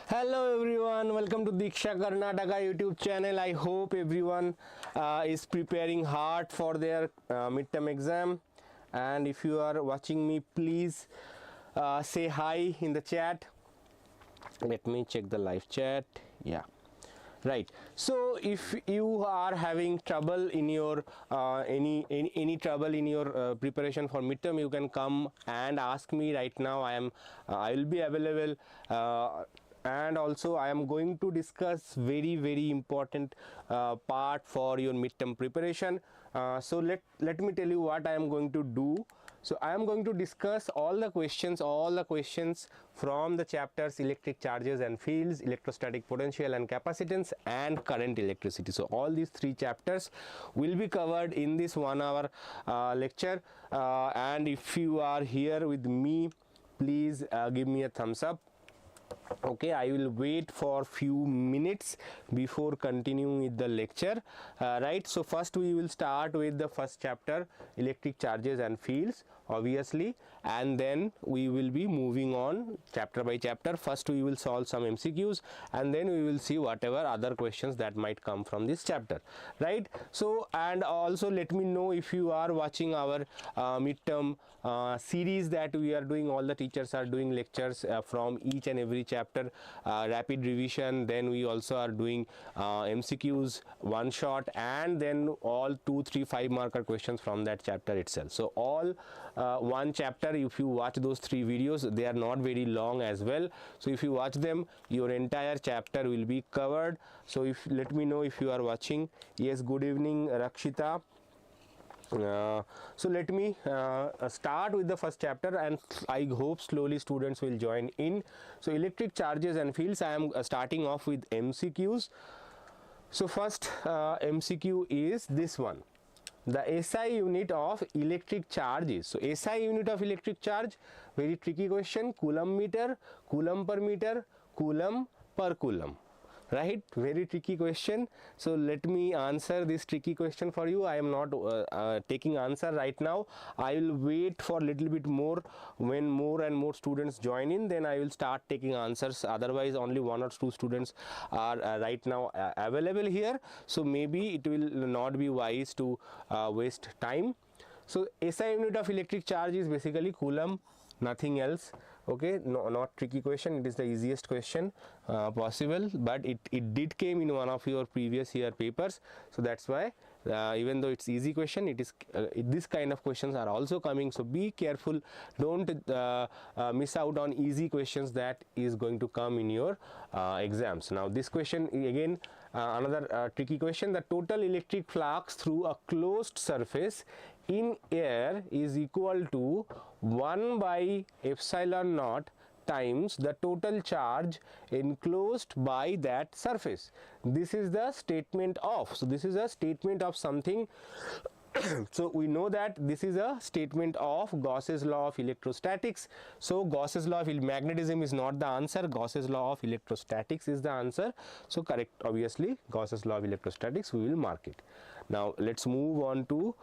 Hello everyone, welcome to Diksha Karnataka YouTube channel. I hope everyone is preparing hard for their midterm exam, and if you are watching me, please say hi in the chat. Let me check the live chat. Yeah, right. So if you are having trouble in your any trouble in your preparation for midterm, you can come and ask me right now. I will be available, and also I am going to discuss very important part for your midterm preparation. So let me tell you what I am going to do. So I am going to discuss all the questions from the chapters electric charges and fields, electrostatic potential and capacitance, and current electricity. So all these three chapters will be covered in this 1 hour lecture, and if you are here with me, please give me a thumbs up. Okay, I will wait for few minutes before continuing with the lecture. Right, so first we will start with the first chapter, electric charges and fields, obviously, and then we will be moving on chapter by chapter. First we will solve some MCQs, and then we will see whatever other questions that might come from this chapter. Right, so and also let me know if you are watching our midterm series that we are doing. All the teachers are doing lectures from each and every chapter, rapid revision, then we also are doing MCQs, one shot, and then all 2, 3, 5 marker questions from that chapter itself. So all one chapter, if you watch those 3 videos, they are not very long as well. So if you watch them, your entire chapter will be covered. So if let me know if you are watching. Yes, good evening Rakshita. So let me start with the first chapter, and I hope slowly students will join in. So electric charges and fields, I am starting off with MCQs. So first MCQ is this one. The SI unit of electric charge is, so SI unit of electric charge, very tricky question. Coulomb meter, coulomb per meter, coulomb per coulomb. Right, very tricky question. So let me answer this tricky question for you. I am not taking answer right now. I will wait for a little bit more. When more and more students join in, then I will start taking answers. Otherwise only 1 or 2 students are right now available here, so maybe it will not be wise to waste time. So SI unit of electric charge is basically coulomb, nothing else. Okay, no, not tricky question, it is the easiest question possible, but it did came in one of your previous year papers, so that's why even though it's easy question, it is this kind of questions are also coming. So be careful, don't miss out on easy questions that is going to come in your exams. Now this question again, another tricky question. The total electric flux through a closed surface in air is equal to 1 by epsilon naught times the total charge enclosed by that surface. This is the statement of, so this is a statement of something. So we know that this is a statement of Gauss's law of electrostatics. So Gauss's law of magnetism is not the answer, Gauss's law of electrostatics is the answer. So correct, obviously Gauss's law of electrostatics, we will mark it. Now let's move on to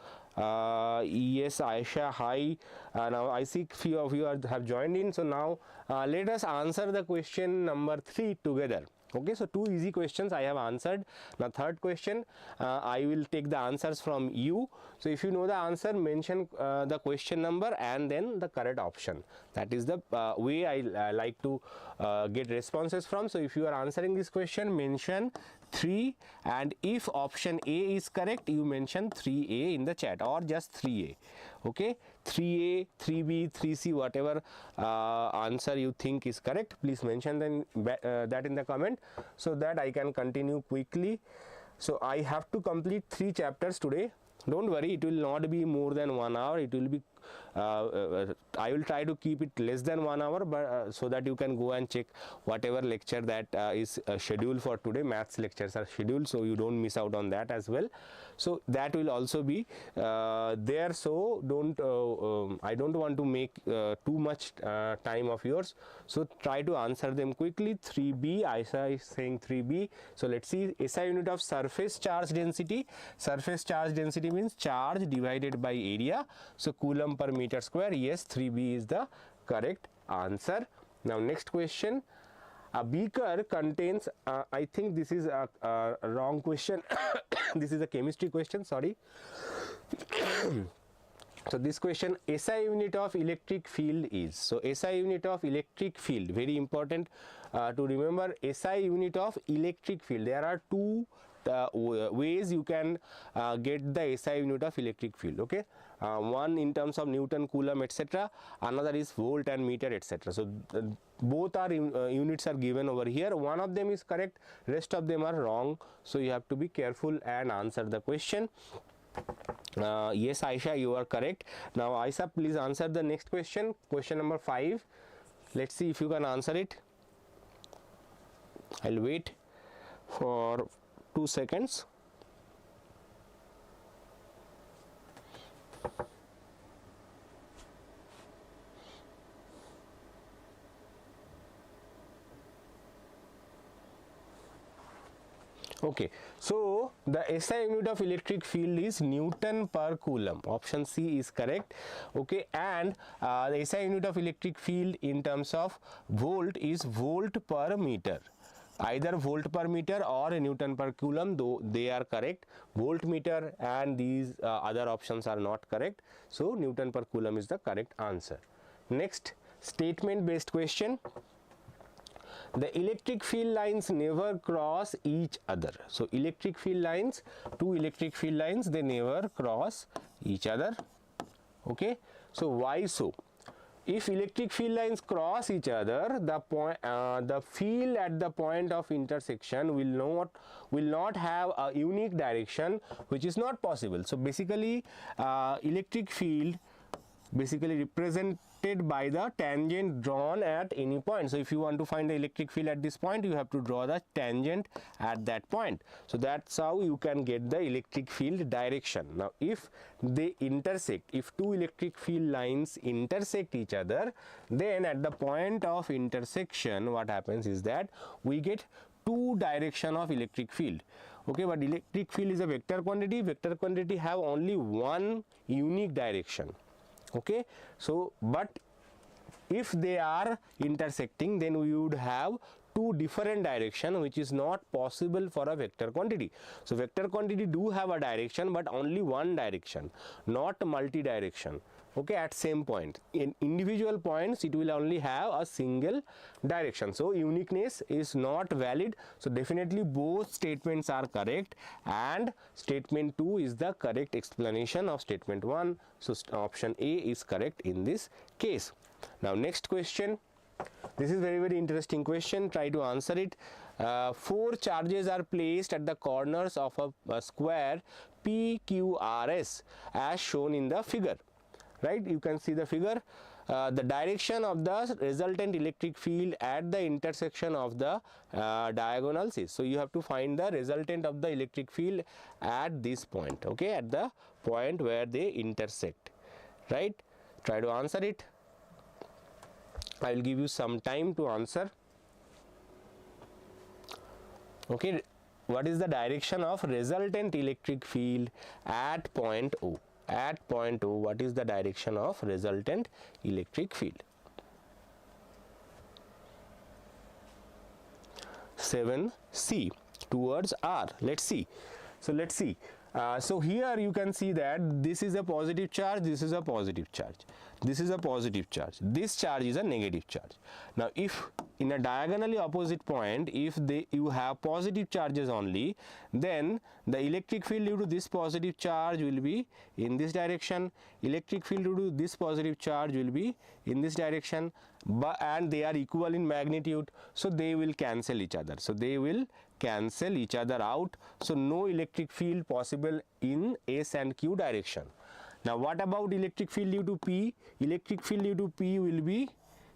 yes, Aisha, hi. Now I see few of you have joined in. So now let us answer the question number 3 together. Okay, so 2 easy questions I have answered. Now third question, I will take the answers from you. So if you know the answer, mention the question number and then the correct option. That is the way I like to get responses from. So if you are answering this question, mention 3, and if option A is correct, you mention 3A in the chat, or just 3A. Okay, 3A, 3B, 3C, whatever answer you think is correct, please mention then that in the comment, so that I can continue quickly. So I have to complete 3 chapters today. Don't worry, it will not be more than 1 hour. It will be I will try to keep it less than 1 hour, but so that you can go and check whatever lecture that is scheduled for today. Maths lectures are scheduled, so you don't miss out on that as well. So that will also be there. So don't I don't want to make too much time of yours, so try to answer them quickly. 3B, Aisha is saying 3B. So let's see, SI unit of surface charge density. Surface charge density means charge divided by area. So coulomb per meter square. Yes, 3B is the correct answer. Now next question, A beaker contains, I think this is a wrong question. This is a chemistry question, sorry. So this question, SI unit of electric field is, so SI unit of electric field, very important to remember, SI unit of electric field. There are two ways you can get the SI unit of electric field, okay. One in terms of Newton, Coulomb, etc. Another is volt and meter, etc. So both are units are given over here. One of them is correct, rest of them are wrong. So you have to be careful and answer the question. Yes, Aisha, you are correct. Now Aisha, please answer the next question, question number 5. Let's see if you can answer it. I'll wait for 2 seconds. Okay, so the SI unit of electric field is Newton per Coulomb. Option C is correct. Okay, and the SI unit of electric field in terms of volt is volt per meter. Either volt per meter or Newton per Coulomb, though they are correct. Voltmeter and these other options are not correct. So Newton per Coulomb is the correct answer. Next, statement based question. The electric field lines never cross each other. So electric field lines, two electric field lines, they never cross each other. Okay, so why so? If electric field lines cross each other, the field at the point of intersection will not have a unique direction, which is not possible. So basically electric field basically represented by the tangent drawn at any point. So if you want to find the electric field at this point, you have to draw the tangent at that point. So that's how you can get the electric field direction. Now if they intersect, if two electric field lines intersect each other, then at the point of intersection what happens is that we get two direction of electric field. Okay, but electric field is a vector quantity. Vector quantity have only one unique direction. Okay, so but if they are intersecting, then we would have two different direction, which is not possible for a vector quantity. So vector quantity do have a direction, but only one direction, not multi-direction. Okay, at same point, in individual points it will only have a single direction, so uniqueness is not valid. So definitely both statements are correct, and statement 2 is the correct explanation of statement 1. So option A is correct in this case. Now next question, this is very interesting question, try to answer it. 4 charges are placed at the corners of a square PQRS as shown in the figure. Right, you can see the figure. The direction of the resultant electric field at the intersection of the diagonals is, so you have to find the resultant of the electric field at this point, okay, at the point where they intersect. Right, try to answer it. I will give you some time to answer. Okay, what is the direction of resultant electric field at point O? At point O, what is the direction of resultant electric field? 7C, towards R. Let's see. So let's see. So here you can see that this is a positive charge, this is a positive charge, this is a positive charge, this charge is a negative charge. Now if in a diagonally opposite point, if you have positive charges only, then the electric field due to this positive charge will be in this direction, electric field due to this positive charge will be in this direction, and they are equal in magnitude, so they will cancel each other. So they will cancel each other out, so no electric field possible in S and Q direction. Now what about electric field due to P? Electric field due to P will be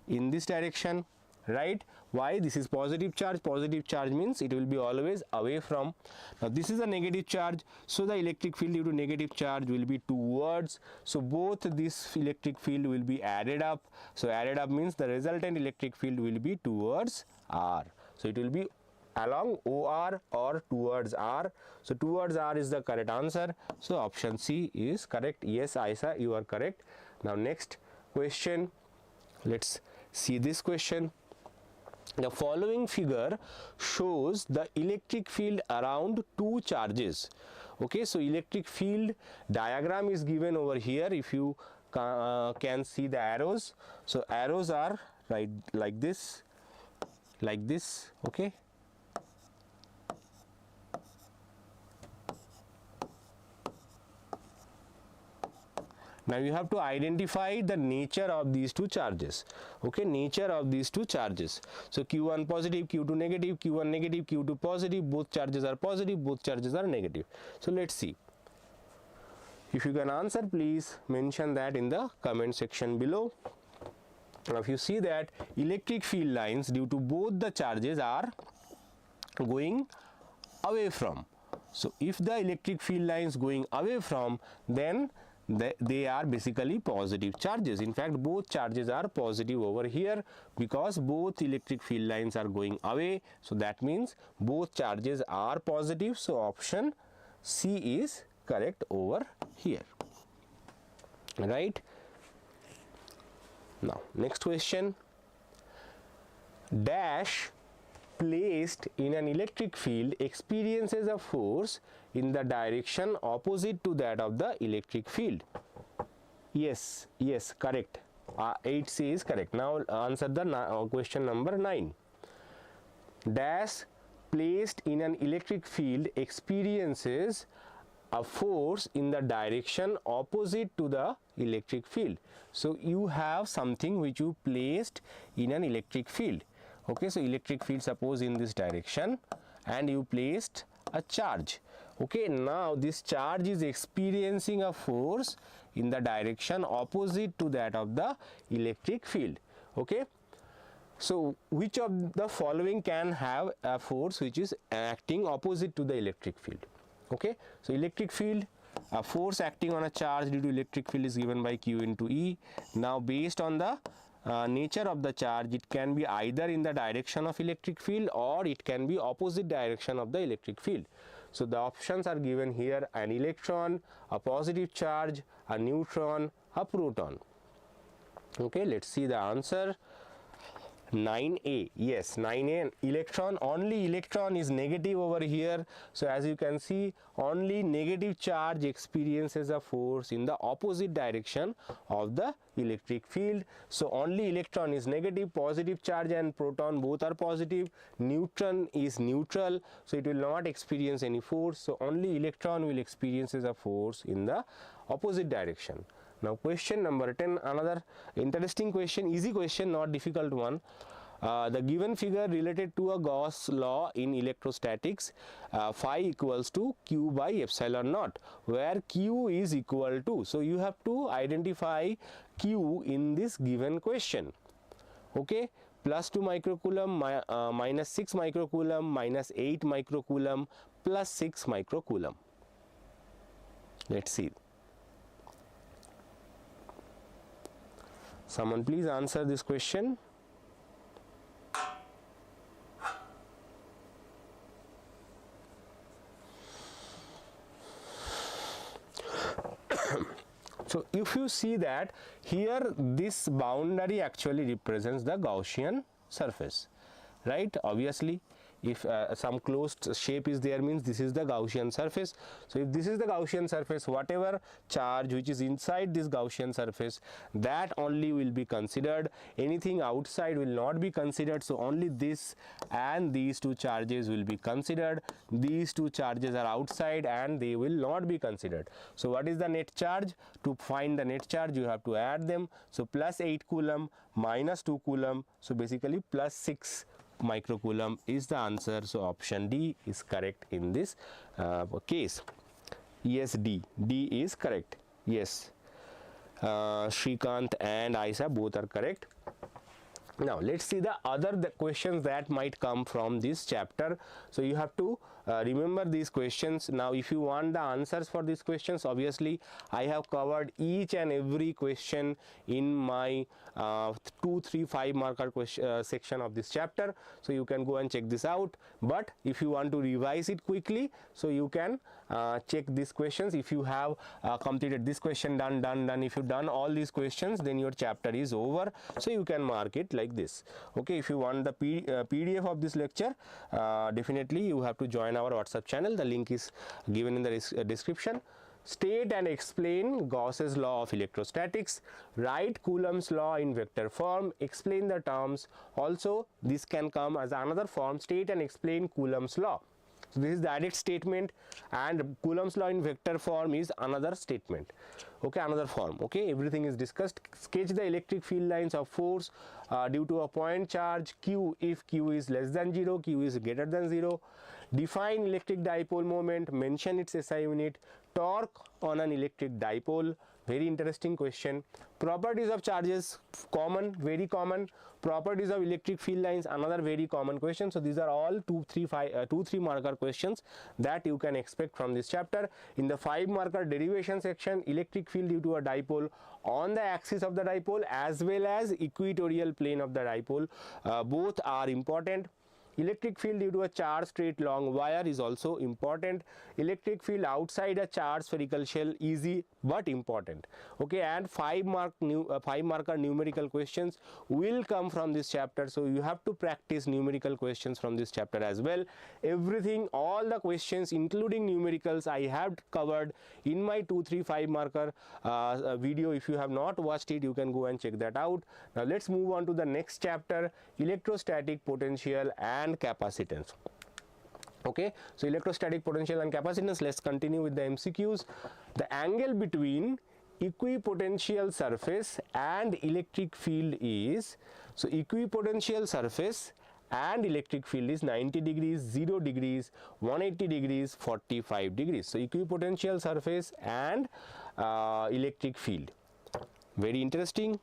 in this direction, right? Why? This is positive charge means it will be always away from. Now this is a negative charge, so the electric field due to negative charge will be towards, so both this electric field will be added up. So added up means the resultant electric field will be towards R, so it will be along OR or towards R. So towards R is the correct answer, so option C is correct. Yes, Aisha, you are correct. Now next question, let's see this question. The following figure shows the electric field around two charges. Okay, so electric field diagram is given over here. If you can see the arrows, so arrows are right like this, okay. Now you have to identify the nature of these two charges. Okay, nature of these two charges. So Q1 positive, Q2 negative, Q1 negative, Q2 positive, both charges are positive, both charges are negative. So let's see. If you can answer, please mention that in the comment section below. Now if you see that electric field lines due to both the charges are going away from. So if the electric field lines going away from, then they are basically positive charges. In fact, both charges are positive over here because both electric field lines are going away. So that means both charges are positive. So option C is correct over here. Right? Now next question. Dash placed in an electric field experiences a force in the direction opposite to that of the electric field. Yes, correct. 8C is correct. Now answer the question number 9. Dash placed in an electric field experiences a force in the direction opposite to the electric field. So you have something which you placed in an electric field. Okay, so electric field suppose in this direction and you placed a charge. Okay, now this charge is experiencing a force in the direction opposite to that of the electric field. Okay, so which of the following can have a force which is acting opposite to the electric field? Okay, so electric field, a force acting on a charge due to electric field is given by Q into E. Now based on the nature of the charge, it can be either in the direction of electric field or it can be opposite direction of the electric field. So the options are given here: an electron, a positive charge, a neutron, a proton. Okay, let's see the answer. 9A, yes, 9A, electron, only electron is negative over here. So as you can see, only negative charge experiences a force in the opposite direction of the electric field. So only electron is negative, positive charge and proton both are positive, neutron is neutral, so it will not experience any force. So only electron will experience a force in the opposite direction. Now question number 10, another interesting question, easy question, not difficult one. The given figure related to a Gauss law in electrostatics, phi equals to Q by epsilon naught, where Q is equal to. So you have to identify Q in this given question. Okay, plus 2 microcoulomb, minus 6 microcoulomb, minus 8 microcoulomb, plus 6 microcoulomb. Let's see. Someone please answer this question. So if you see that here, this boundary actually represents the Gaussian surface, right? Obviously, if some closed shape is there, means this is the Gaussian surface. So if this is the Gaussian surface, whatever charge which is inside this Gaussian surface, that only will be considered. Anything outside will not be considered. So only this and these two charges will be considered. These two charges are outside and they will not be considered. So what is the net charge? To find the net charge, you have to add them. So plus 8 coulomb minus 2 coulomb, so basically plus 6 microcoulomb is the answer. So option D is correct in this case. Yes, D is correct. Yes, Shrikant and Aisha both are correct. Now let's see the other questions that might come from this chapter. So you have to remember these questions. Now if you want the answers for these questions, obviously I have covered each and every question in my 2, 3, 5 marker section of this chapter. So you can go and check this out. But if you want to revise it quickly, so you can check these questions. If you have completed this question, done. If you've done all these questions, then your chapter is over. So you can mark it like like this. Okay, if you want the PDF of this lecture, definitely you have to join our WhatsApp channel. The link is given in the description. State and explain Gauss's law of electrostatics. Write Coulomb's law in vector form. Explain the terms. Also, this can come as another form. State and explain Coulomb's law. So this is the direct statement, and Coulomb's law in vector form is another statement. Okay, another form. Okay, everything is discussed. Sketch the electric field lines of force due to a point charge Q if Q is less than 0, Q is greater than 0. Define electric dipole moment. Mention its SI unit. Torque on an electric dipole. Very interesting question. Properties of charges, common, very common. Properties of electric field lines, another very common question. So these are all 2-3 marker questions that you can expect from this chapter. In the 5 marker derivation section, electric field due to a dipole on the axis of the dipole as well as equatorial plane of the dipole, both are important. Electric field due to a charged straight long wire is also important. Electric field outside a charged spherical shell, easy but important. Okay, and 5 marker numerical questions will come from this chapter, so you have to practice numerical questions from this chapter as well. Everything, all the questions including numericals, I have covered in my 2-3-5 marker video. If you have not watched it, you can go and check that out. Now let's move on to the next chapter, electrostatic potential and capacitance. Okay, so electrostatic potential and capacitance. Let's continue with the MCQs. The angle between equipotential surface and electric field is, so equipotential surface and electric field is 90 degrees, 0 degrees, 180 degrees, 45 degrees. So equipotential surface and electric field. Very interesting.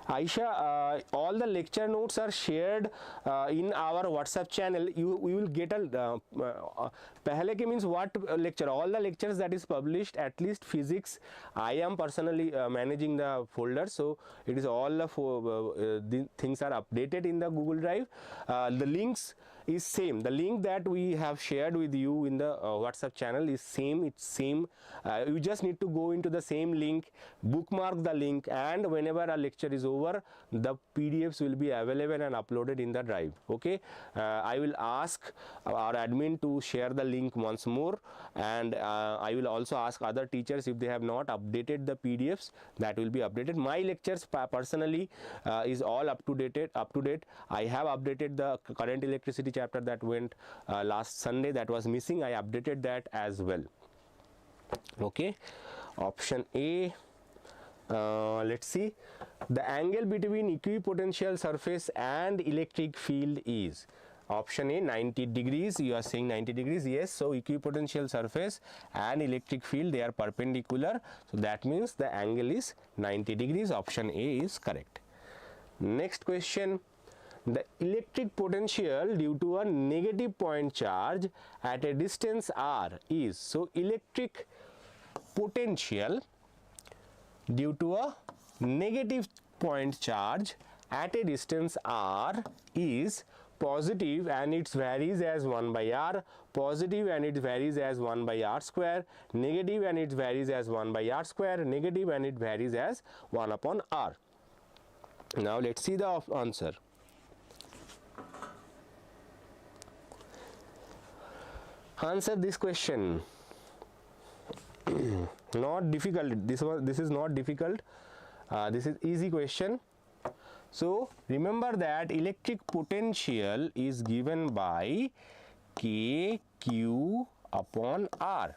Aisha, all the lecture notes are shared in our WhatsApp channel. We will get a pehle ke means what lecture, all the lectures that is published, at least physics. I am personally managing the folder, so it is all the things are updated in the Google Drive. The links is same. The link that we have shared with you in the WhatsApp channel is same. It's same. You just need to go into the same link, bookmark the link, and whenever a lecture is over, the PDFs will be available and uploaded in the drive. Okay, I will ask our admin to share the link once more, and I will also ask other teachers if they have not updated the PDFs, that will be updated. My lectures personally is all up to date. I have updated the current electricity chapter that went last Sunday, that was missing. I updated that as well. Okay, option A. Let's see, the angle between equipotential surface and electric field is, option A 90 degrees. You are saying 90 degrees, yes. So equipotential surface and electric field, they are perpendicular, so that means the angle is 90 degrees. Option A is correct. Next question, the electric potential due to a negative point charge at a distance r is, so electric potential due to a negative point charge at a distance r is positive, and it varies as 1 by r, positive and it varies as 1 by r square, negative and it varies as 1 by r square, negative and it varies as 1 upon r. Now let's see the answer. Answer this question. Not difficult. This is not difficult. This is easy question. So remember that electric potential is given by K Q upon R,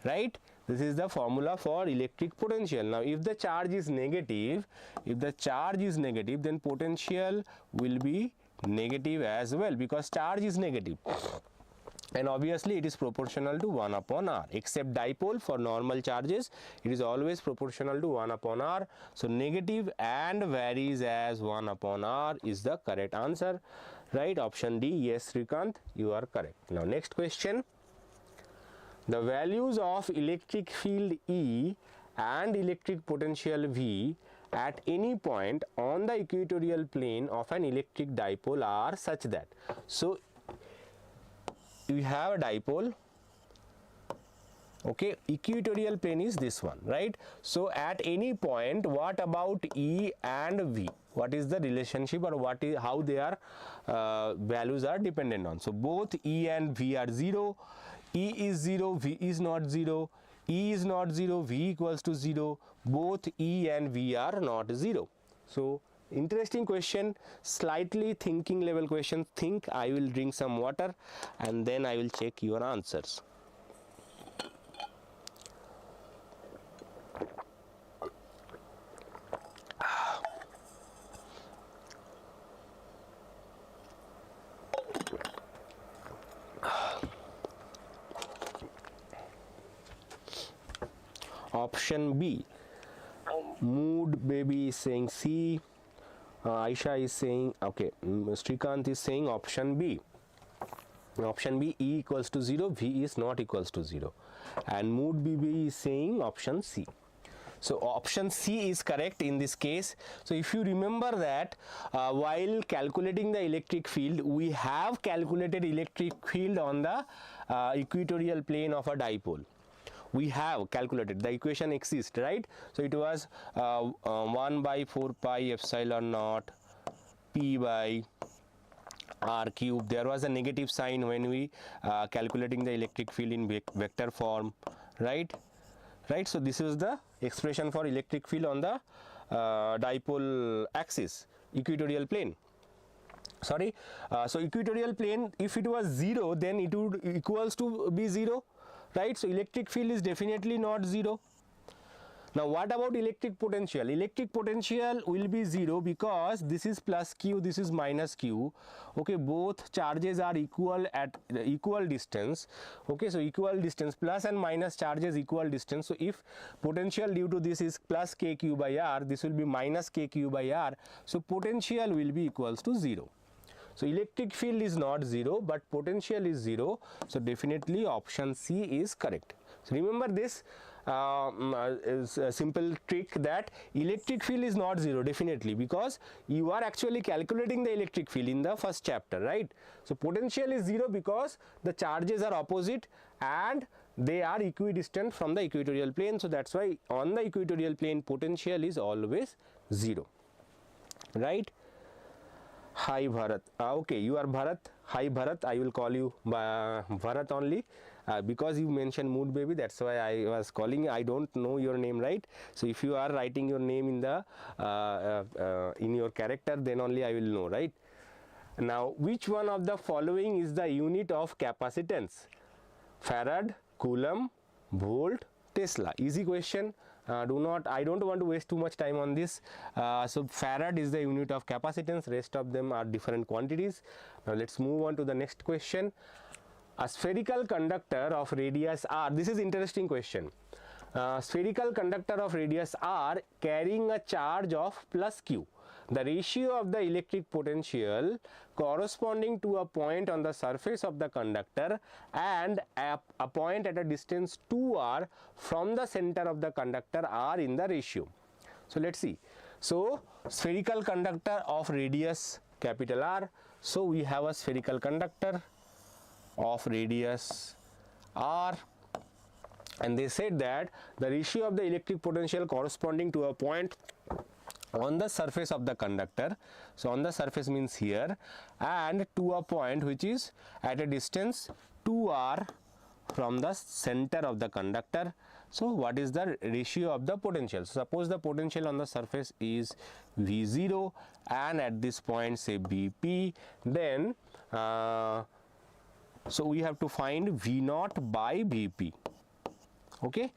right? This is the formula for electric potential. Now if the charge is negative, then potential will be negative as well, because charge is negative. And obviously it is proportional to 1 upon r, except dipole. For normal charges it is always proportional to 1 upon r. So negative and varies as 1 upon r is the correct answer, right? Option D. Yes, Srikant, you are correct. Now next question, the values of electric field E and electric potential V at any point on the equatorial plane of an electric dipole are such that, so we have a dipole Okay, equatorial plane is this one, right? So at any point, what about E and V? What is the relationship, or what is how their values are dependent on? So both E and V are 0. E is 0, V is not 0. E is not 0, V equals to 0. Both E and V are not 0. So interesting question, slightly thinking level question. Think. I will drink some water and then I will check your answers. Option B, Mood Baby is saying C, Aisha is saying, okay, Srikant is saying option B. Option B, E equals to 0, V is not equals to 0, and Mood Baby is saying option C. So option C is correct in this case. So if you remember that while calculating the electric field, we have calculated electric field on the equatorial plane of a dipole. We have calculated, the equation exists, right? So it was 1 by 4 pi epsilon naught P by R cube. There was a negative sign when we calculating the electric field in vector form, right? Right, so this is the expression for electric field on the dipole axis, equatorial plane. Sorry, so equatorial plane, if it was 0, then it would equals to be 0, right? So electric field is definitely not 0. Now what about electric potential? Electric potential will be 0 because this is plus Q, this is minus Q. Okay, both charges are equal at equal distance. Okay, so equal distance, plus and minus charges equal distance. So if potential due to this is plus KQ by R, this will be minus KQ by R. So potential will be equals to 0. So electric field is not 0, but potential is 0. So definitely option C is correct. So remember this is a simple trick, that electric field is not 0 definitely, because you are actually calculating the electric field in the first chapter, right? So potential is 0 because the charges are opposite and they are equidistant from the equatorial plane. So that's why on the equatorial plane potential is always 0, right? Hi Bharat. Okay, you are Bharat. Hi Bharat. I will call you Bharat only because you mentioned Mood Baby. That's why I was calling. I don't know your name, right? So if you are writing your name in the in your character, then only I will know, right? Now, which one of the following is the unit of capacitance? Farad, Coulomb, Volt, Tesla. Easy question. I don't want to waste too much time on this. So Farad is the unit of capacitance, rest of them are different quantities. Now let's move on to the next question. A spherical conductor of radius r, this is interesting question. Spherical conductor of radius r carrying a charge of plus q. The ratio of the electric potential corresponding to a point on the surface of the conductor and a point at a distance 2r from the center of the conductor are in the ratio. So let's see. So spherical conductor of radius capital R. So we have a spherical conductor of radius r, and they said that the ratio of the electric potential corresponding to a point on the surface of the conductor, so on the surface means here, and to a point which is at a distance 2r from the center of the conductor. So what is the ratio of the potential? So suppose the potential on the surface is V0 and at this point say Bp, then so we have to find V0 by Bp. Okay,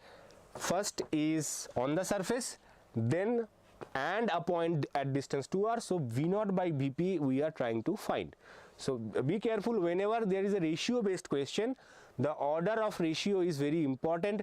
first is on the surface, then and a point at distance 2r. So V0 by Bp we are trying to find. So be careful whenever there is a ratio based question. The order of ratio is very important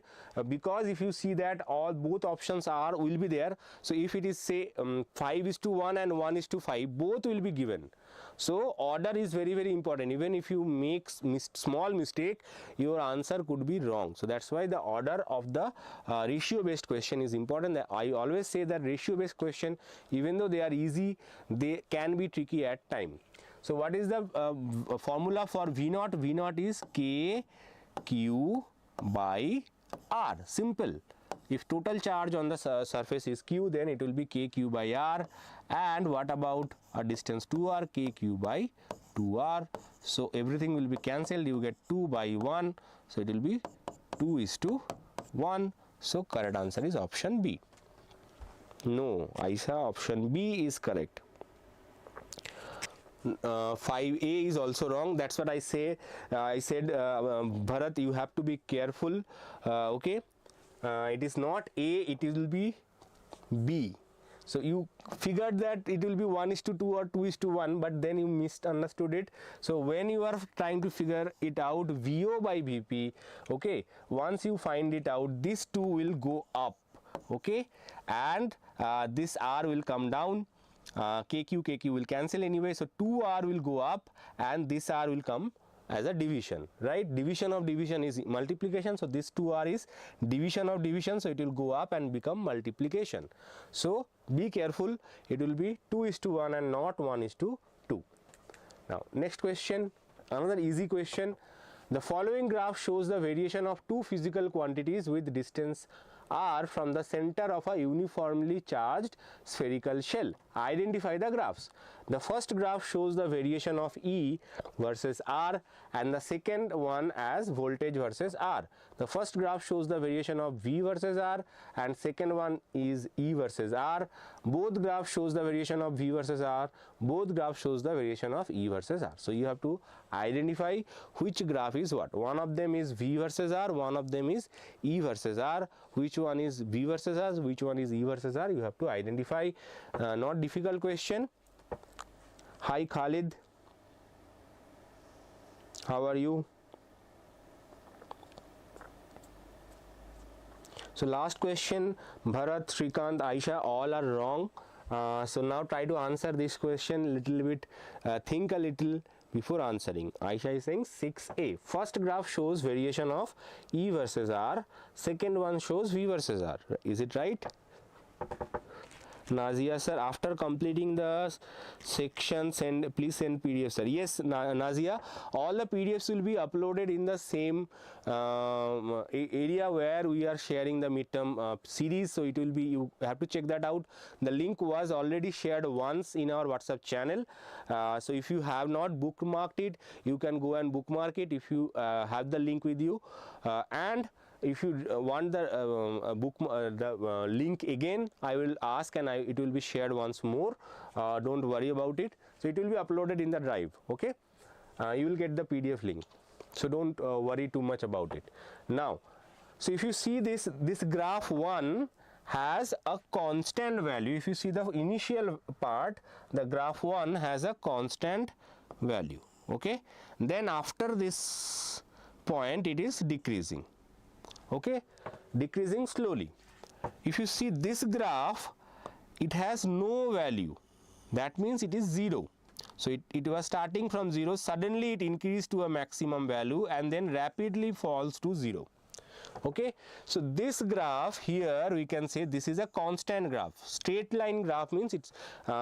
because if you see that both options will be there. So if it is say 5:1 and 1:5, both will be given. So order is very, very important. Even if you make small mistake, your answer could be wrong. So that's why the order of the ratio based question is important. I always say that ratio based question, even though they are easy, they can be tricky at time. So what is the formula for V0? V0 is KQ by R. Simple. If total charge on the surface is Q, then it will be KQ by R. And what about a distance 2R? KQ by 2R. So everything will be cancelled. You get 2 by 1. So it will be 2:1. So correct answer is option B. No, Aisha, option B is correct. 5A is also wrong. That's what I say. I said, Bharat, you have to be careful. Okay, it is not A, it will be B. So you figured that it will be 1:2 or 2:1, but then you misunderstood it. So when you are trying to figure it out, VO by VP, okay, once you find it out, this 2 will go up, okay, and this R will come down. KQ will cancel anyway, so 2R will go up and this R will come as a division, right? Division of division is multiplication, so this 2R is division of division, so it will go up and become multiplication. So be careful, it will be 2:1 and not 1:2. Now next question, another easy question. The following graph shows the variation of two physical quantities with distance R from the center of a uniformly charged spherical shell. Identify the graphs. The first graph shows the variation of E versus R and the second one as voltage versus R. The first graph shows the variation of V versus R and second one is E versus R. Both graphs shows the variation of V versus R. Both graphs shows the variation of E versus R. So you have to identify which graph is what. One of them is V versus R, one of them is E versus R. Which one is V versus R, which one is E versus R, you have to identify. Not difficult question. Hi Khalid, how are you? So last question, Bharat, Shrikant, Aisha, all are wrong. So now try to answer this question little bit, think a little before answering. Aisha is saying 6A. First graph shows variation of E versus R, second one shows V versus R. Is it right? Nazia sir, after completing the section, please send PDF sir. Yes, Nazia, all the PDFs will be uploaded in the same area where we are sharing the midterm series. So it will be, you have to check that out. The link was already shared once in our WhatsApp channel. So if you have not bookmarked it, you can go and bookmark it if you have the link with you. And if you want the link again, I will ask and it will be shared once more. Don't worry about it. So it will be uploaded in the drive. Okay, you will get the PDF link. So don't worry too much about it. Now, so if you see this graph 1 has a constant value. If you see the initial part, the graph 1 has a constant value. Okay, then after this point, it is decreasing. Okay, decreasing slowly. If you see this graph, it has no value. That means it is 0. So it was starting from 0, suddenly it increased to a maximum value and then rapidly falls to 0. Okay, so this graph here, we can say this is a constant graph. Straight line graph means it's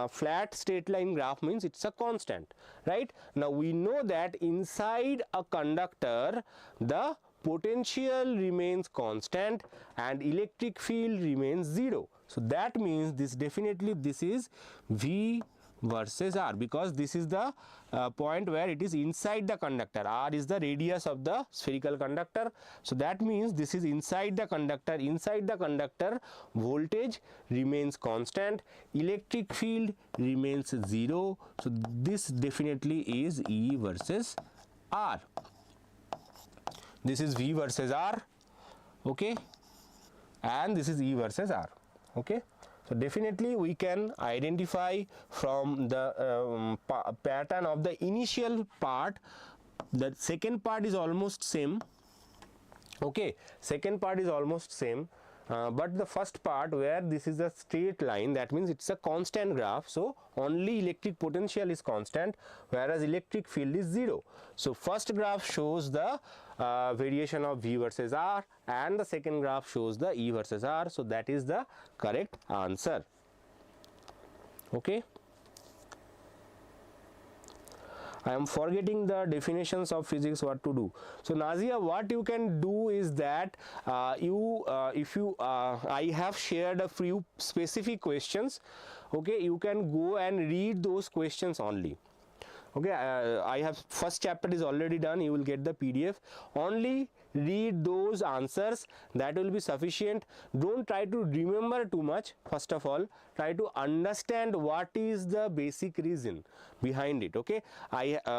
flat straight line graph means it's a constant, right? Now we know that inside a conductor, the potential remains constant and electric field remains 0. So that means this definitely this is V versus R, because this is the point where it is inside the conductor. R is the radius of the spherical conductor. So that means this is inside the conductor. Inside the conductor, voltage remains constant, electric field remains 0. So this definitely is E versus R. This is V versus R, okay, and this is E versus R, okay. So definitely we can identify from the pattern of the initial part. The second part is almost same, okay, second part is almost same. But the first part where this is a straight line, that means it's a constant graph, so only electric potential is constant, whereas electric field is 0. So first graph shows the variation of V versus R and the second graph shows the E versus R, so that is the correct answer. Okay, I am forgetting the definitions of physics what to do. So Nazia, what you can do is that I have shared a few specific questions. Okay, you can go and read those questions only. Okay, I have first chapter is already done, you will get the PDF. Only read those answers, that will be sufficient. Don't try to remember too much. First of all, try to understand what is the basic reason behind it. Okay,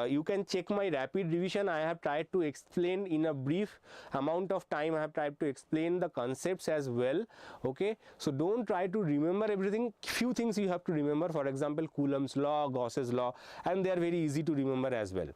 you can check my rapid revision. I have tried to explain in a brief amount of time. I have tried to explain the concepts as well. Okay, so don't try to remember everything. Few things you have to remember, for example Coulomb's law, Gauss's law, and they are very easy to remember as well.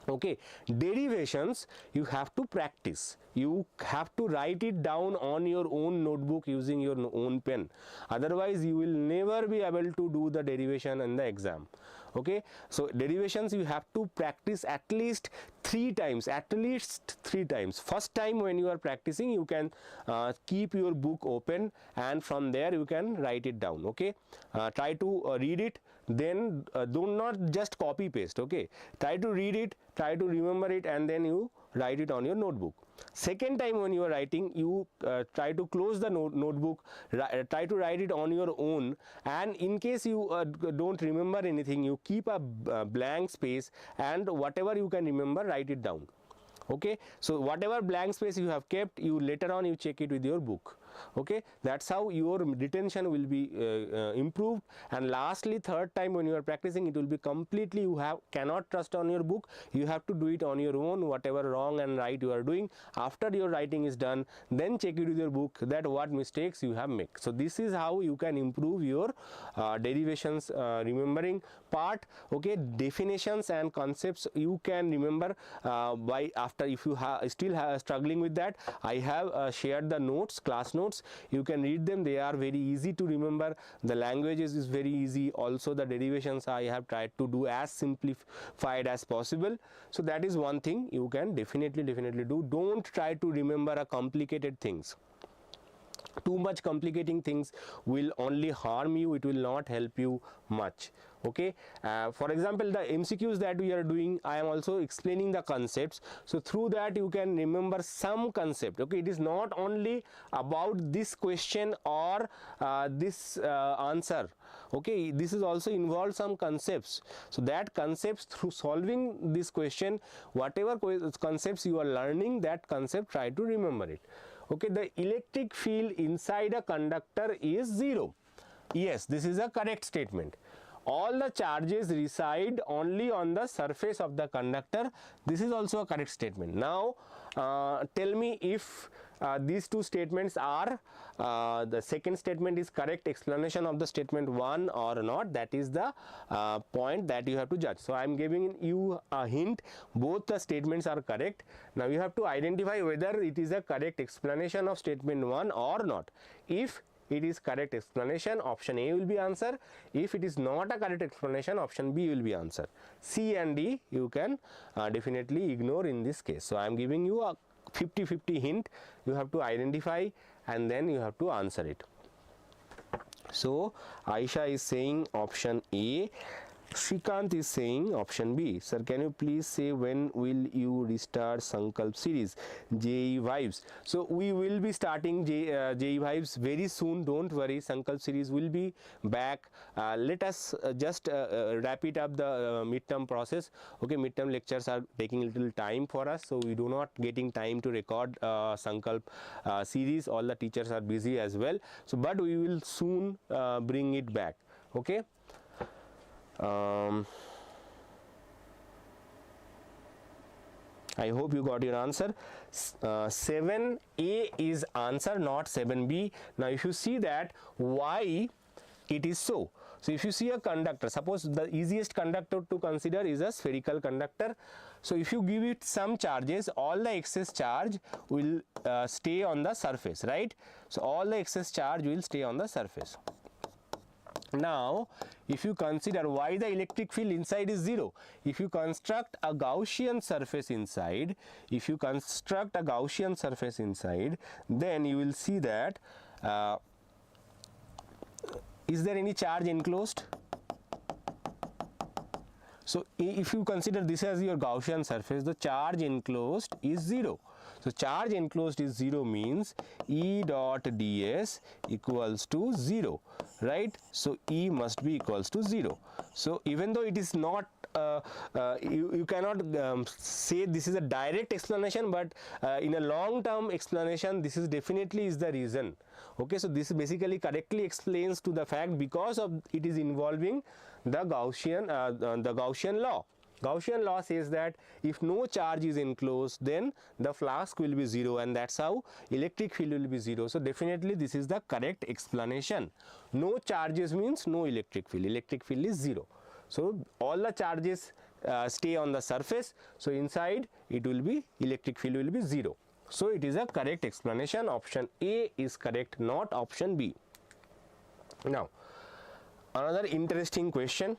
Okay, derivations you have to practice. You have to write it down on your own notebook using your own pen. Otherwise you will never be able to do the derivation in the exam. Okay, so derivations you have to practice at least 3 times, First time when you are practicing, you can keep your book open, and from there you can write it down. Okay, try to read it, then do not just copy paste. Okay, try to read it, try to remember it, and then you write it on your notebook. Second time when you are writing, you try to close the notebook, try to write it on your own, and in case you don't remember anything, you keep a blank space, and whatever you can remember, write it down. Okay, so whatever blank space you have kept, you later on you check it with your book. Okay, that's how your retention will be improved. And lastly, third time when you are practicing, it will be completely, cannot trust on your book, you have to do it on your own. Whatever wrong and right you are doing, after your writing is done, then check it with your book that what mistakes you have made. So this is how you can improve your derivations remembering part. Okay, definitions and concepts you can remember by after. If you still struggling with that, I have shared the notes, class notes. You can read them, they are very easy to remember. The languages is very easy. Also the derivations I have tried to do as simplified as possible. So that is one thing you can definitely do. Don't try to remember a complicated things. Too much complicating things will only harm you, it will not help you much. Okay, for example, the MCQs that we are doing, I am also explaining the concepts, so through that you can remember some concept. Okay, it is not only about this question or this answer. Okay, this is also involved some concepts, so that concepts, through solving this question, whatever concepts you are learning, that concept try to remember it. Okay, the electric field inside a conductor is 0. Yes, this is a correct statement. All the charges reside only on the surface of the conductor. This is also a correct statement. Now tell me if these two statements are the second statement is correct explanation of the statement 1 or not. That is the point that you have to judge. So I am giving you a hint, both the statements are correct. Now you have to identify whether it is a correct explanation of statement 1 or not. If it is correct explanation, option A will be answer. If it is not a correct explanation, option B will be answer. C and D you can definitely ignore in this case. So I am giving you a 50-50 hint. You have to identify and then you have to answer it. So Aisha is saying option A. Shrikant is saying option B. Sir, can you please say when will you restart Sankalp series, JEE Vibes? So we will be starting JEE Vibes very soon. Don't worry, Sankalp series will be back. Let us just wrap it up the midterm process. Okay, midterm lectures are taking a little time for us, so we do not getting time to record Sankalp series. All the teachers are busy as well. So, but we will soon bring it back. Okay. I hope you got your answer. 7A is answer, not 7B. Now if you see that, why it is so? So if you see a conductor, suppose the easiest conductor to consider is a spherical conductor. So if you give it some charges, all the excess charge will stay on the surface, right? So all the excess charge will stay on the surface. Now if you consider why the electric field inside is 0, if you construct a Gaussian surface inside, then you will see that is there any charge enclosed? So if you consider this as your Gaussian surface, the charge enclosed is 0. So charge enclosed is 0 means E dot ds equals to 0, right? So E must be equals to 0. So even though it is not you cannot say this is a direct explanation, but in a long term explanation this is definitely is the reason. Okay, so this basically correctly explains to the fact because of it is involving the Gaussian law. Gaussian law says that if no charge is enclosed, then the flask will be 0, and that's how electric field will be 0. So definitely this is the correct explanation. No charges means no electric field. Electric field is 0. So all the charges stay on the surface. So inside it will be electric field will be 0. So it is a correct explanation. Option A is correct, not option B. Now another interesting question.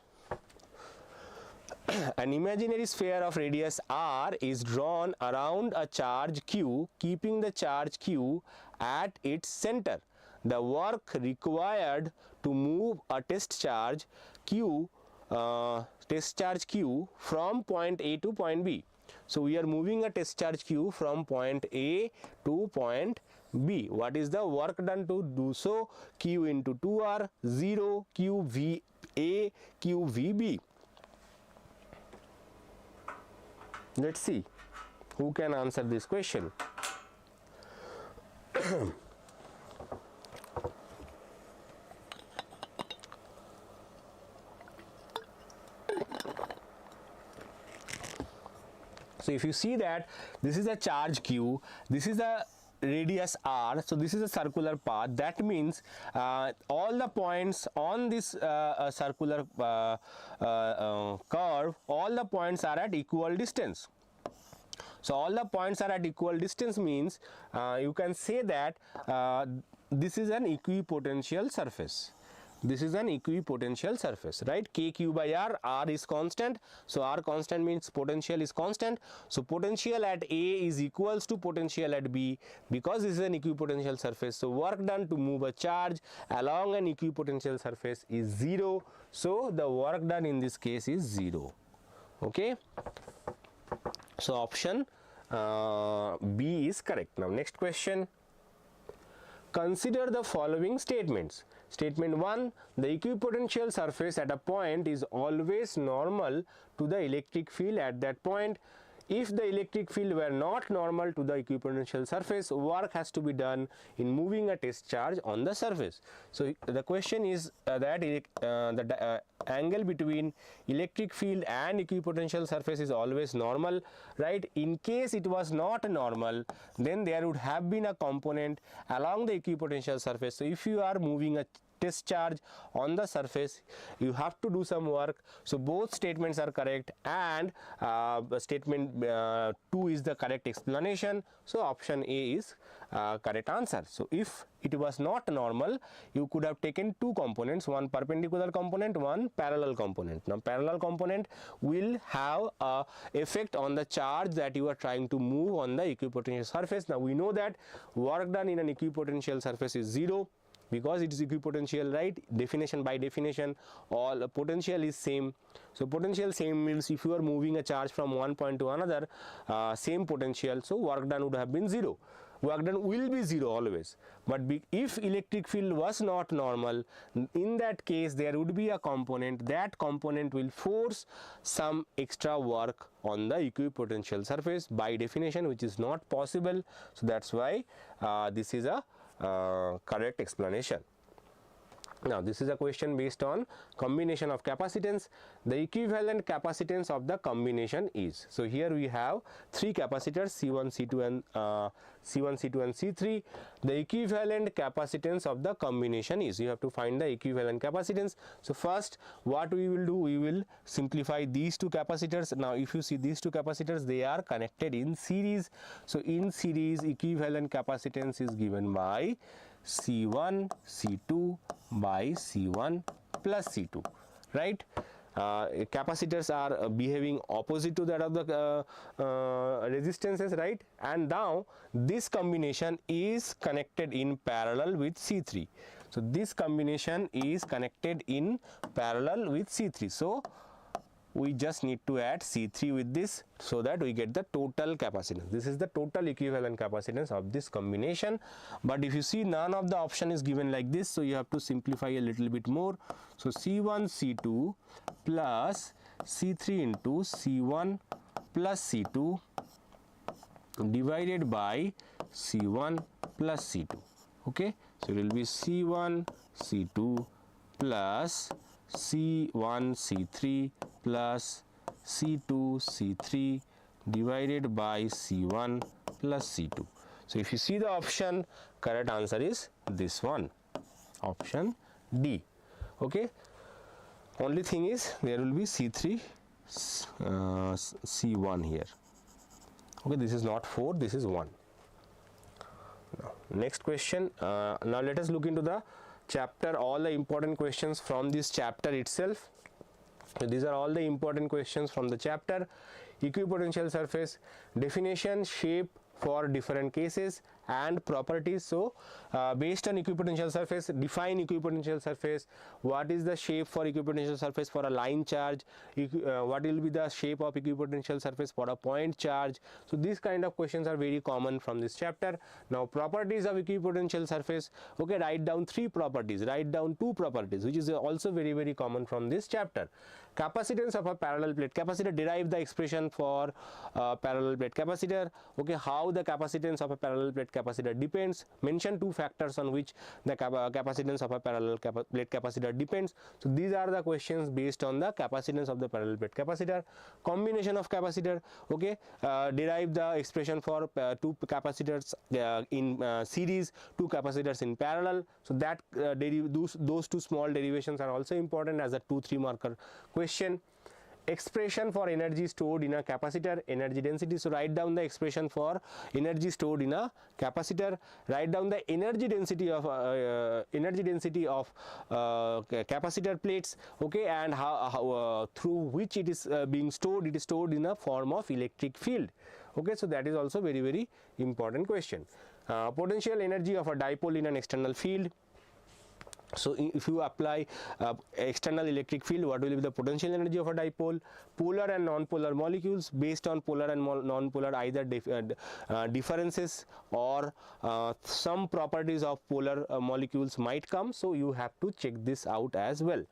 An imaginary sphere of radius r is drawn around a charge q, keeping the charge q at its center. The work required to move a test charge q from point A to point B. So we are moving a test charge q from point A to point B. What is the work done to do so? Q into 2r, 0, q v A, q v B. Let's see who can answer this question. So if you see that this is a charge q, this is a radius r, so this is a circular path. That means all the points on this circular curve, all the points are at equal distance. So all the points are at equal distance means you can say that this is an equipotential surface. This is an equipotential surface, right? Kq by r is constant. So r constant means potential is constant. So potential at A is equals to potential at B because this is an equipotential surface. So work done to move a charge along an equipotential surface is 0. So the work done in this case is 0. Okay. So option B is correct. Now next question. Consider the following statements. Statement 1, the equipotential surface at a point is always normal to the electric field at that point. If the electric field were not normal to the equipotential surface, work has to be done in moving a test charge on the surface. So the question is that the angle between electric field and equipotential surface is always normal, right? In case it was not normal, then there would have been a component along the equipotential surface. So if you are moving a test charge on the surface, you have to do some work. So both statements are correct, and statement 2 is the correct explanation. So option A is correct answer. So if it was not normal, you could have taken two components, one perpendicular component, one parallel component. Now parallel component will have a effect on the charge that you are trying to move on the equipotential surface. Now we know that work done in an equipotential surface is 0 because it is equipotential, right? Definition by definition, all potential is same. So potential same means if you are moving a charge from one point to another, same potential, so work done would have been 0. Work done will be 0 always. But if electric field was not normal, in that case there would be a component. That component will force some extra work on the equipotential surface by definition, which is not possible. So that's why this is a correct explanation. Now this is a question based on combination of capacitance. The equivalent capacitance of the combination is, so here we have three capacitors C1, C2 and C1, C2 and C3. The equivalent capacitance of the combination is, you have to find the equivalent capacitance. So first what we will do, we will simplify these two capacitors. Now if you see these two capacitors, they are connected in series. So in series equivalent capacitance is given by C1 C2 by C1 plus C2, right? Capacitors are behaving opposite to that of the resistances, right? And now this combination is connected in parallel with C3. So this combination is connected in parallel with C3. So we just need to add C3 with this, so that we get the total capacitance. This is the total equivalent capacitance of this combination. But if you see, none of the option is given like this, so you have to simplify a little bit more. So C1 C2 plus C3 into C1 plus C2 divided by C1 plus C2. Okay, so it will be C1 C2 plus C1 C3 plus C2 C3 divided by C1 plus C2. So if you see the option, correct answer is this one, option D. Okay, only thing is there will be C3 C1 here. Okay, this is not 4, this is 1. Now, next question. Now let us look into the chapter, all the important questions from this chapter itself. So these are all the important questions from the chapter. Equipotential surface, definition, shape for different cases and properties. So based on equipotential surface, define equipotential surface, what is the shape for equipotential surface for a line charge, what will be the shape of equipotential surface for a point charge. So these kind of questions are very common from this chapter. Now properties of equipotential surface, okay, write down 3 properties, write down 2 properties, which is also very common from this chapter. Capacitance of a parallel plate capacitor, derive the expression for parallel plate capacitor. Okay, how the capacitance of a parallel plate capacitor depends, mention 2 factors on which the capacitance of a parallel plate capacitor depends. So these are the questions based on the capacitance of the parallel plate capacitor. Combination of capacitor, okay, derive the expression for 2 capacitors in series, 2 capacitors in parallel. So that those 2 small derivations are also important as a 2-3 marker question. Expression for energy stored in a capacitor, energy density. So write down the expression for energy stored in a capacitor, write down the energy density of capacitor plates, okay, and how through which it is being stored. It is stored in a form of electric field. Okay, so that is also very important question. Potential energy of a dipole in an external field. So if you apply external electric field, what will be the potential energy of a dipole? Polar and non-polar molecules, based on polar and non-polar, either differences or some properties of polar molecules might come, so you have to check this out as well.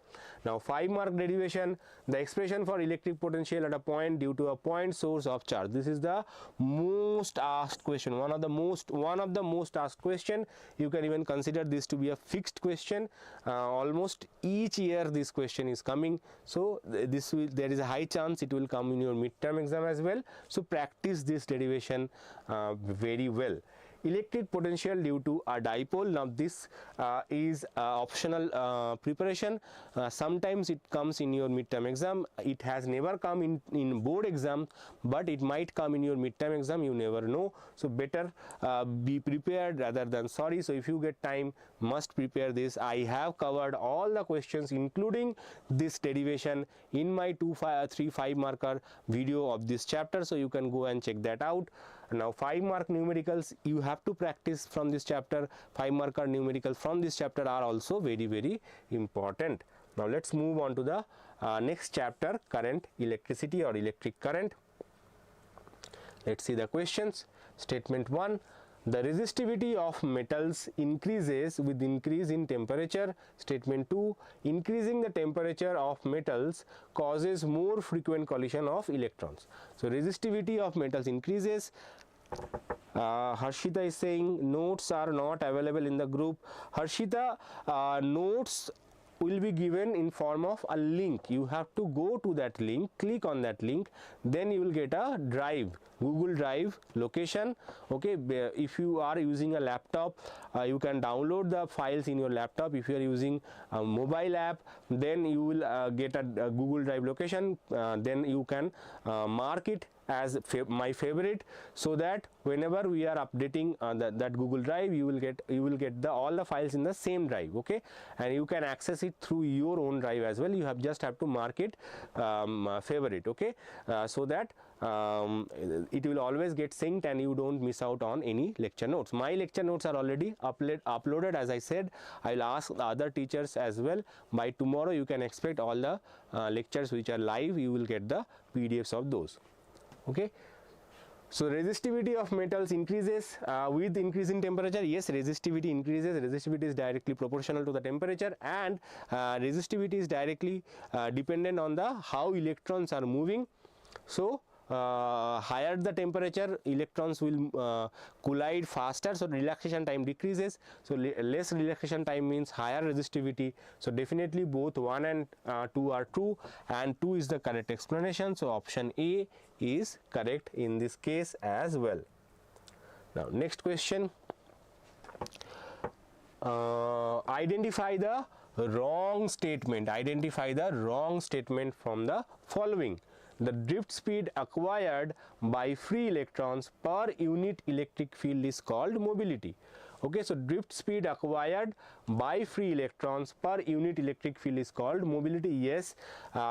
Now 5 mark derivation, the expression for electric potential at a point due to a point source of charge. This is the most asked question, one of the most asked question. You can even consider this to be a fixed question. Almost each year this question is coming, so there is a high chance it will come in your midterm exam as well. So practice this derivation very well. Electric potential due to a dipole. Now this is optional preparation. Sometimes it comes in your midterm exam. It has never come in board exam, but it might come in your midterm exam, you never know. So better be prepared rather than sorry. So if you get time, must prepare this. I have covered all the questions including this derivation in my 3-5 marker video of this chapter, so you can go and check that out. Now 5 mark numericals you have to practice from this chapter. 5 marker numericals from this chapter are also very important. Now let's move on to the next chapter, current, electricity or electric current. Let's see the questions. Statement 1, the resistivity of metals increases with increase in temperature. Statement 2, increasing the temperature of metals causes more frequent collision of electrons. So resistivity of metals increases. Harshita is saying notes are not available in the group. Harshita, notes will be given in form of a link. You have to go to that link, click on that link, then you will get a drive, Google Drive location. Okay, if you are using a laptop, you can download the files in your laptop. If you are using a mobile app, then you will get a Google Drive location, then you can mark it as my favorite, so that whenever we are updating that Google Drive, you will get all the files in the same drive, okay, and you can access it through your own drive as well. You just have to mark it favorite, okay, so that it will always get synced and you don't miss out on any lecture notes. My lecture notes are already uploaded. As I said, I'll ask the other teachers as well. By tomorrow you can expect all the lectures which are live. You will get the PDFs of those, okay. So resistivity of metals increases with increase in temperature. Yes, resistivity increases. Resistivity is directly proportional to the temperature, and resistivity is directly dependent on the how electrons are moving. So higher the temperature, electrons will collide faster, so relaxation time decreases. So less relaxation time means higher resistivity. So definitely both 1 and 2 are true, and 2 is the correct explanation. So option A is correct in this case as well. Now next question, identify the wrong statement. Identify the wrong statement from the following. The drift speed acquired by free electrons per unit electric field is called mobility. Okay, so drift speed acquired by free electrons per unit electric field is called mobility. Yes,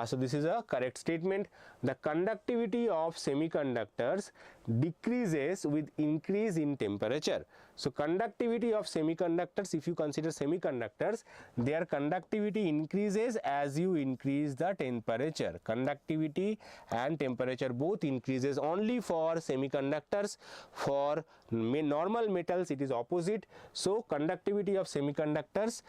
so this is a correct statement. The conductivity of semiconductors decreases with increase in temperature. So conductivity of semiconductors, if you consider semiconductors, their conductivity increases as you increase the temperature. Conductivity and temperature both increases only for semiconductors. For normal metals it is opposite. So conductivity of semiconductors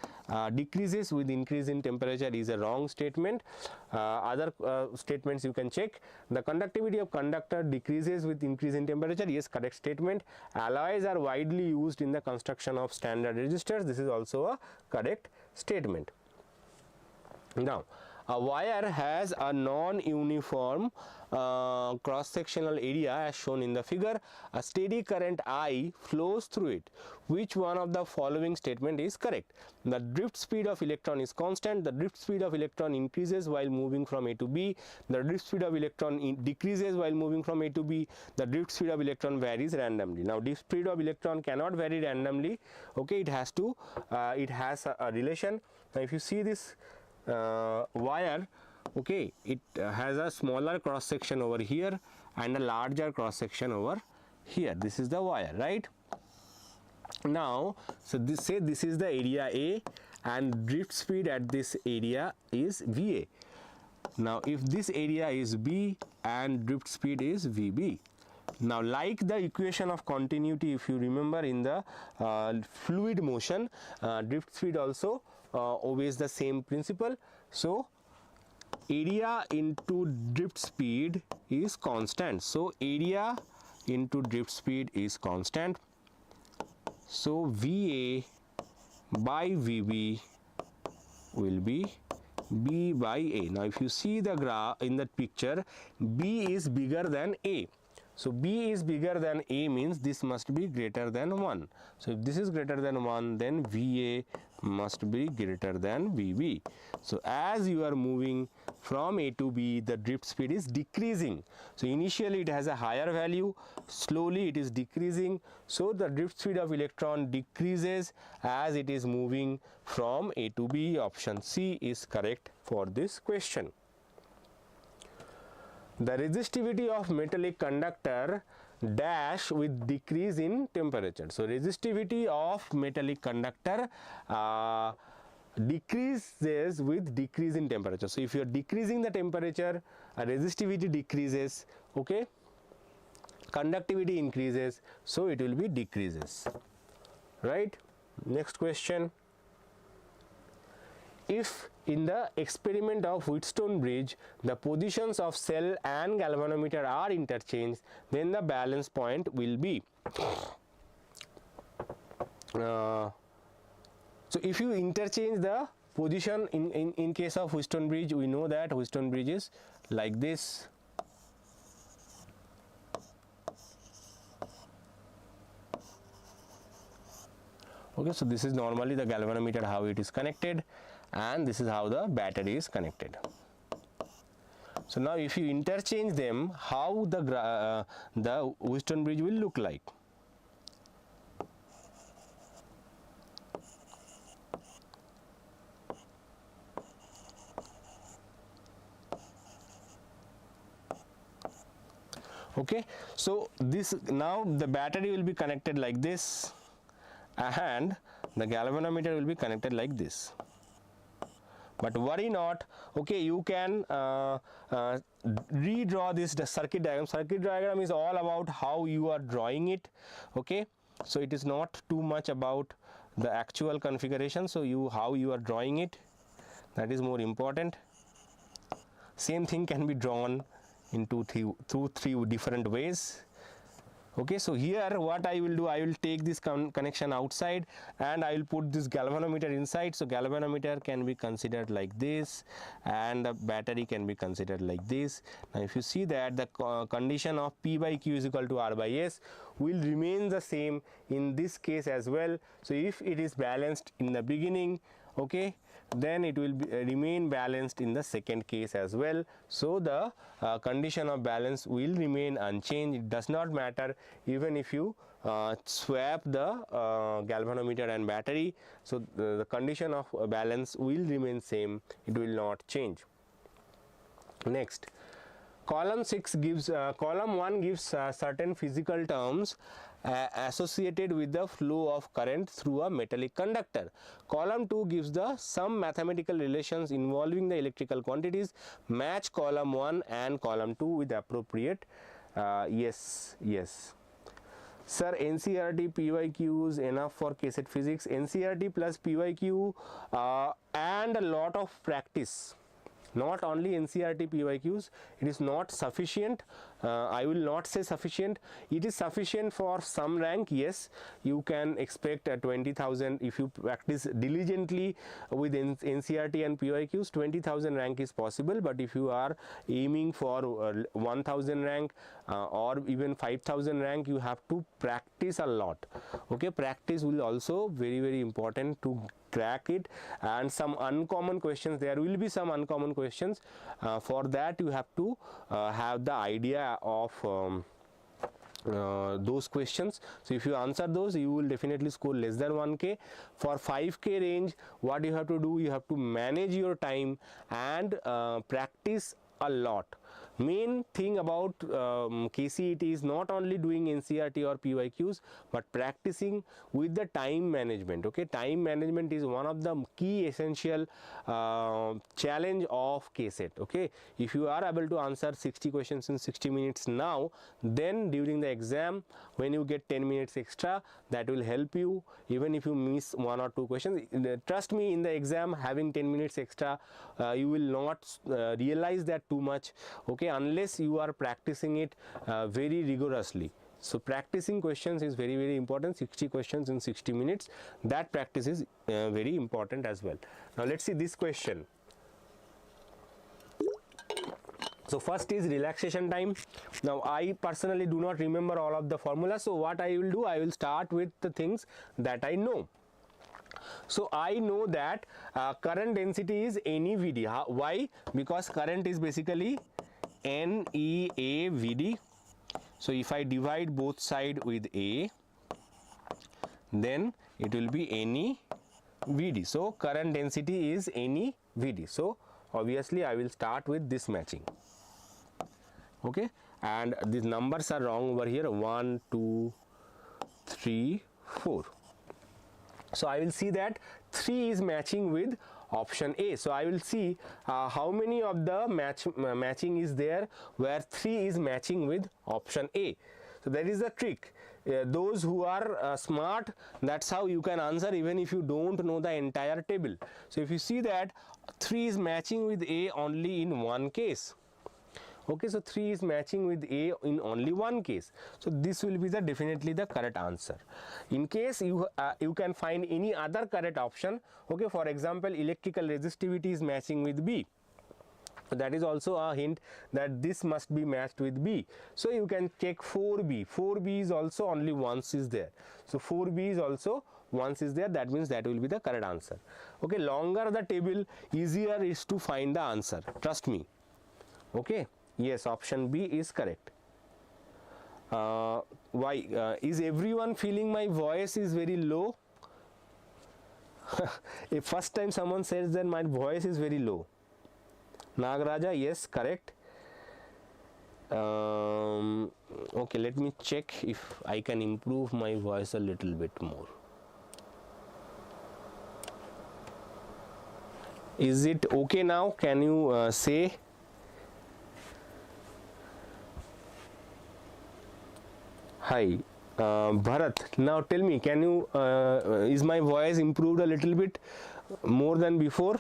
decreases with increase in temperature is a wrong statement. Other statements you can check. The conductivity of conductor decreases with increase in temperature. Yes, correct statement. Alloys are widely used in the construction of standard resistors. This is also a correct statement. Now, a wire has a non-uniform cross-sectional area as shown in the figure. A steady current I flows through it. Which one of the following statement is correct? The drift speed of electron is constant. The drift speed of electron increases while moving from A to B. The drift speed of electron decreases while moving from A to B. The drift speed of electron varies randomly. Now, drift speed of electron cannot vary randomly. Okay, it has a relation. Now, if you see this wire, okay, it has a smaller cross section over here and a larger cross section over here. This is the wire, right? Now, so this is the area A, and drift speed at this area is VA. Now, if this area is B and drift speed is VB. Now, like the equation of continuity, if you remember in the fluid motion, drift speed also obeys the same principle. So area into drift speed is constant. So area into drift speed is constant. So VA by VB will be B by A. Now, if you see the graph in that picture, B is bigger than A. So B is bigger than A means this must be greater than 1. So if this is greater than 1, then VA must be greater than VB. So as you are moving from A to B, the drift speed is decreasing. So initially it has a higher value, slowly it is decreasing. So the drift speed of electron decreases as it is moving from A to B. Option C is correct for this question. The resistivity of metallic conductor dash with decrease in temperature. So resistivity of metallic conductor decreases with decrease in temperature. So if you are decreasing the temperature, resistivity decreases, okay, conductivity increases, so it will be decreases, right? Next question. If in the experiment of Wheatstone bridge, the positions of cell and galvanometer are interchanged, then the balance point will be. So if you interchange the position in case of Wheatstone bridge, we know that Wheatstone bridge is like this. Okay, so this is normally the galvanometer, how it is connected, and this is how the battery is connected. So now if you interchange them, how the Wheatstone bridge will look like? Okay, so this, now the battery will be connected like this and the galvanometer will be connected like this. But worry not, okay, you can redraw this circuit diagram. Circuit diagram is all about how you are drawing it, okay, so it is not too much about the actual configuration. So how you are drawing it, that is more important. Same thing can be drawn in three different ways. Okay, so here what I will do, I will take this connection outside and I will put this galvanometer inside. So galvanometer can be considered like this and the battery can be considered like this. Now if you see that the condition of P by Q is equal to R by S will remain the same in this case as well. So if it is balanced in the beginning, okay, then it will remain balanced in the second case as well. So the condition of balance will remain unchanged. It does not matter even if you swap the galvanometer and battery. So the condition of balance will remain same, it will not change. Next, column 6 gives column 1 gives certain physical terms associated with the flow of current through a metallic conductor. Column 2 gives the some mathematical relations involving the electrical quantities. Match column 1 and column 2 with appropriate yes. Sir, NCERT PYQ is enough for KCET physics. NCERT plus PYQ and a lot of practice. Not only NCERT PYQs, it is not sufficient. I will not say sufficient. It is sufficient for some rank, yes. You can expect 20,000 if you practice diligently with NCERT and PYQs. 20,000 rank is possible, but if you are aiming for 1,000 rank or even 5,000 rank, you have to practice a lot. Okay, practice will also very important to crack it. And some uncommon questions, there will be some uncommon questions. For that you have to have the idea of those questions. So if you answer those, you will definitely score less than 1K. For 5K range, what you have to do, you have to manage your time and practice a lot. Main thing about KCET is not only doing NCERT or PYQs, but practicing with the time management. Okay, time management is one of the key essential challenge of KCET. Okay, if you are able to answer 60 questions in 60 minutes now, then during the exam when you get 10 minutes extra, that will help you. Even if you miss 1 or 2 questions, trust me, in the exam having 10 minutes extra, you will not realize that too much. Okay, unless you are practicing it very rigorously. So practicing questions is very important. 60 questions in 60 minutes, that practice is very important as well. Now let's see this question. So first is relaxation time. Now I personally do not remember all of the formulas, so what I will do, I will start with the things that I know. So I know that current density is NEVD. Why? Because current is basically NEAVD. So if I divide both sides with A, then it will be NEVD. So current density is NEVD. So obviously I will start with this matching. Okay, and these numbers are wrong over here, 1, 2, 3, 4. So I will see that 3 is matching with option A. So I will see how many of the matching is there where 3 is matching with option A. So that is the trick. Those who are smart, that's how you can answer even if you don't know the entire table. So if you see that 3 is matching with A only in one case. Okay, so 3 is matching with A in only one case. So this will be the definitely the correct answer. In case you can find any other correct option. Okay, for example, electrical resistivity is matching with B. That is also a hint that this must be matched with B. So you can check 4B. 4B is also only once is there. So 4B is also once is there. That means that will be the correct answer. Okay, longer the table, easier is to find the answer. Trust me. Okay, yes, option B is correct. Why? Is everyone feeling my voice is very low? If first time someone says that my voice is very low. Nagaraja, yes, correct. Okay, let me check if I can improve my voice a little bit more. Is it okay now? Can you say? Hi, Bharat. Now tell me, can you? Is my voice improved a little bit more than before?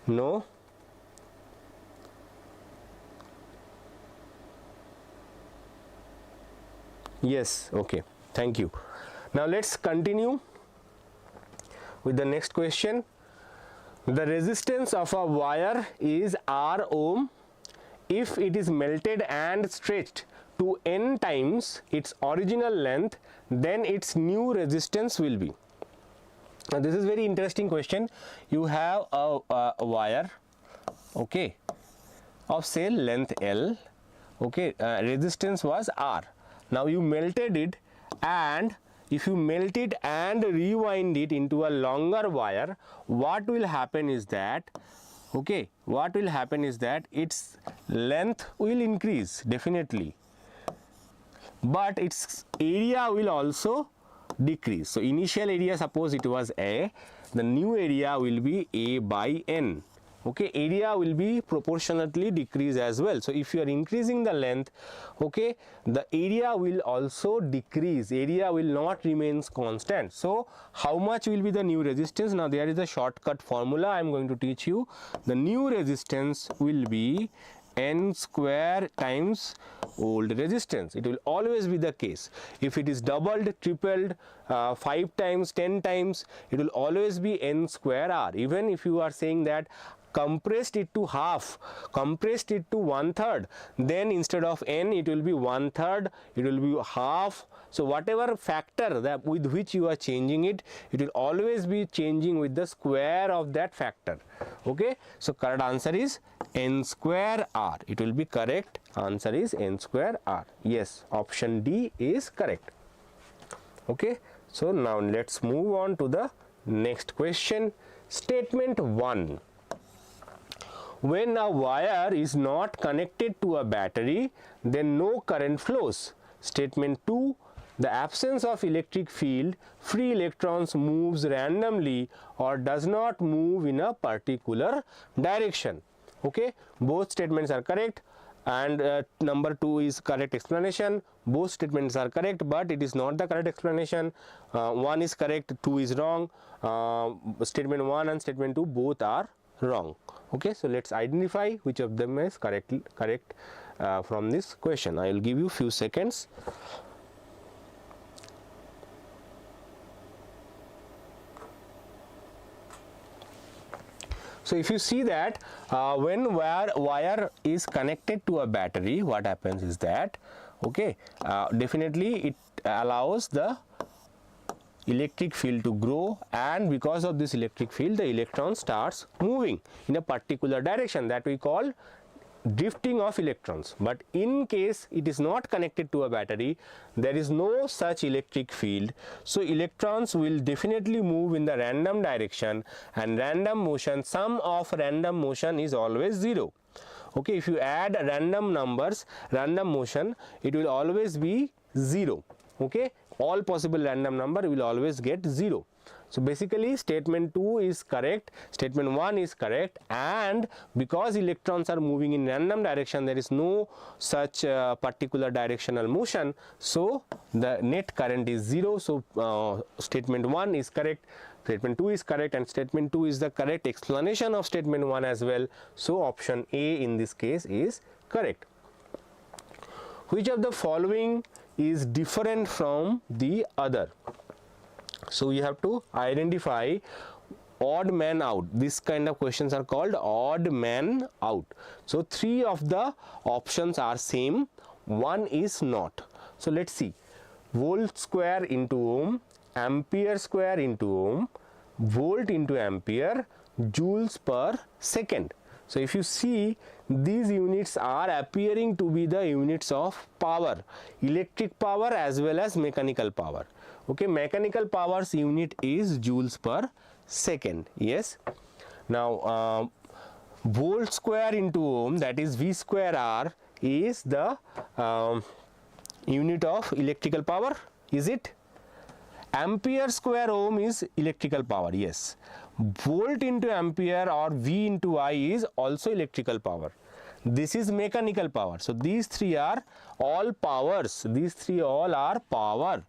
No. Yes. Okay. Thank you. Now let's continue with the next question. The resistance of a wire is R ohm if it is melted and stretched to n times its original length, then its new resistance will be. Now this is very interesting question. You have a wire, okay, of say length L, okay, resistance was R. Now you melted it, and if you melt it and rewind it into a longer wire, what will happen is that, okay, what will happen is that its length will increase definitely, but its area will also decrease. So initial area, suppose it was A, the new area will be A by N. Okay, area will be proportionately decrease as well. So if you are increasing the length, okay, the area will also decrease, area will not remains constant. So how much will be the new resistance? Now there is a shortcut formula I am going to teach you. The new resistance will be N square times old resistance. It will always be the case. If it is doubled, tripled, 5 times, 10 times, it will always be N square R. Even if you are saying that compressed it to half, compressed it to 1/3, then instead of N it will be 1/3, it will be half. So whatever factor that with which you are changing it, it will always be changing with the square of that factor. Okay, so correct answer is N square R. It will be correct answer is N square R. Yes, option D is correct. Okay, so now let's move on to the next question. Statement 1. When a wire is not connected to a battery, then no current flows. Statement 2. The absence of electric field, free electrons moves randomly or does not move in a particular direction. Okay, both statements are correct, and number 2 is correct explanation. Both statements are correct, but it is not the correct explanation. 1 is correct, 2 is wrong. Statement 1 and statement 2 both are wrong. Okay, so let's identify which of them is correct from this question. I will give you few seconds. So if you see that when wire is connected to a battery, what happens is that, okay, definitely it allows the electric field to grow, and because of this electric field the electron starts moving in a particular direction, that we call drifting of electrons. But in case it is not connected to a battery, there is no such electric field, so electrons will definitely move in the random direction, and random motion, sum of random motion is always 0. Okay, if you add random numbers, random motion, it will always be 0. Okay, all possible random number will always get 0. So basically statement 2 is correct, statement 1 is correct, and because electrons are moving in random direction, there is no such particular directional motion, so the net current is 0. So statement 1 is correct, statement 2 is correct, and statement 2 is the correct explanation of statement 1 as well. So option A in this case is correct. Which of the following is different from the other? So you have to identify odd man out. This kind of questions are called odd man out. So 3 of the options are same, 1 is not. So let's see. Volt square into ohm, ampere square into ohm, volt into ampere, joules per second. So if you see, these units are appearing to be the units of power, electric power as well as mechanical power. Okay, mechanical power's unit is joules per second. Yes. Now volt square into ohm, that is V square R, is the unit of electrical power. Is it? Ampere square ohm is electrical power. Yes. Volt into ampere or V into I is also electrical power. This is mechanical power. So these three are all powers. These three all are power.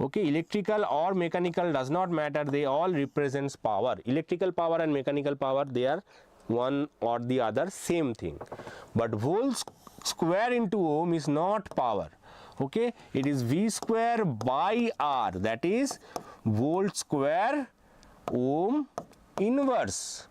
Okay, electrical or mechanical does not matter. They all represents power. Electrical power and mechanical power, they are one or the other same thing. But volt square into ohm is not power. Okay, it is V square by R, that is volt square ohm inverse.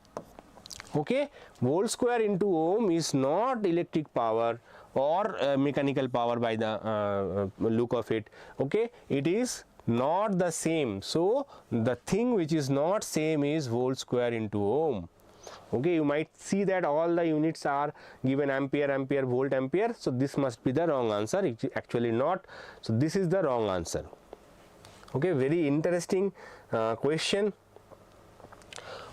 Okay, volt square into ohm is not electric power or mechanical power by the look of it. Okay, it is not the same. So the thing which is not same is volt square into ohm. Okay, you might see that all the units are given ampere, ampere, volt, ampere. So this must be the wrong answer. It is actually not. So this is the wrong answer. Okay, very interesting question.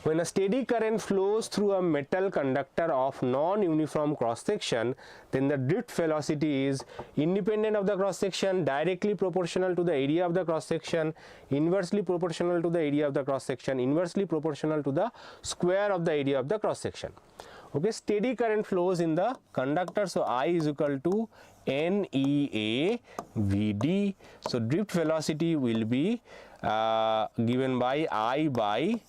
When a steady current flows through a metal conductor of non-uniform cross section, then the drift velocity is independent of the cross section, directly proportional to the area of the cross section, inversely proportional to the area of the cross section, inversely proportional to the square of the area of the cross section. Okay, steady current flows in the conductor, so I is equal to NEA VD. So drift velocity will be given by I by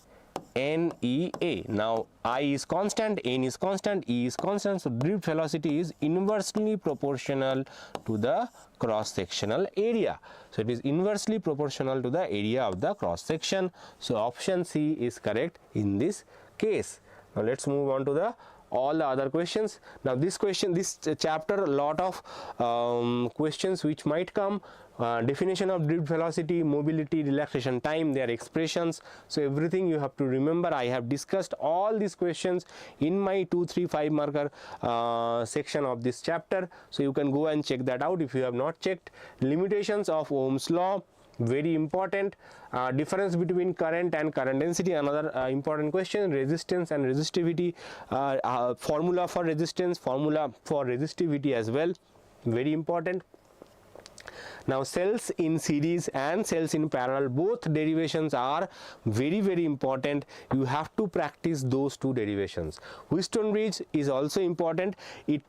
NEA. Now I is constant, N is constant, E is constant, so drift velocity is inversely proportional to the cross sectional area. So it is inversely proportional to the area of the cross section. So option C is correct in this case. Now let's move on to the all the other questions. Now this question, this chapter, a lot of questions which might come. Definition of drift velocity, mobility, relaxation time, their expressions. So everything you have to remember. I have discussed all these questions in my 2, 3, 5 marker section of this chapter. So you can go and check that out if you have not checked. Limitations of Ohm's law, very important. Difference between current and current density, another important question. Resistance and resistivity, formula for resistance, formula for resistivity as well, very important. Now cells in series and cells in parallel, both derivations are very, very important. You have to practice those two derivations. Wheatstone bridge is also important. It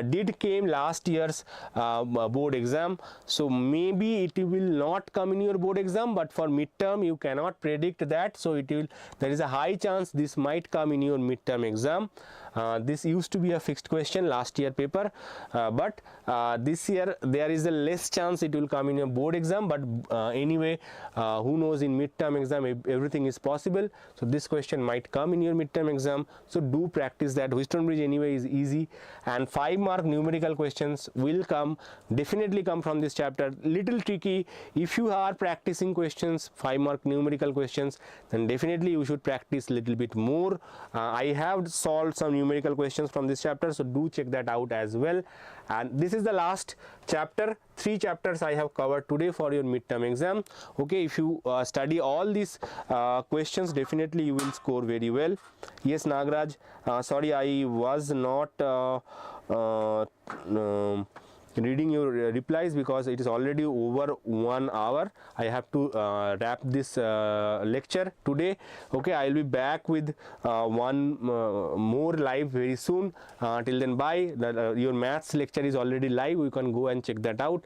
did came last year's board exam, so maybe it will not come in your board exam, but for midterm you cannot predict that, so it will, there is a high chance this might come in your midterm exam. This used to be a fixed question last year paper, but this year there is a less chance it will come in your board exam, but anyway, who knows, in midterm exam everything is possible. So this question might come in your midterm exam, so do practice that. Wheatstone bridge anyway is easy, and 5 mark numerical questions will come, definitely come from this chapter. Little tricky. If you are practicing questions, 5 mark numerical questions, then definitely you should practice little bit more. I have solved some numerical questions from this chapter, so do check that out as well. And this is the last chapter. 3 chapters I have covered today for your midterm exam. Okay, if you study all these questions, definitely you will score very well. Yes, Nagraj, sorry I was not reading your replies because it is already over 1 hour. I have to wrap this lecture today. Okay, I will be back with one more live very soon. Till then, bye. Your maths lecture is already live. You can go and check that out.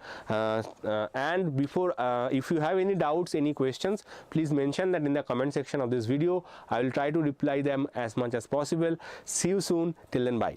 And before, if you have any doubts, any questions, please mention that in the comment section of this video. I will try to reply them as much as possible. See you soon. Till then, bye.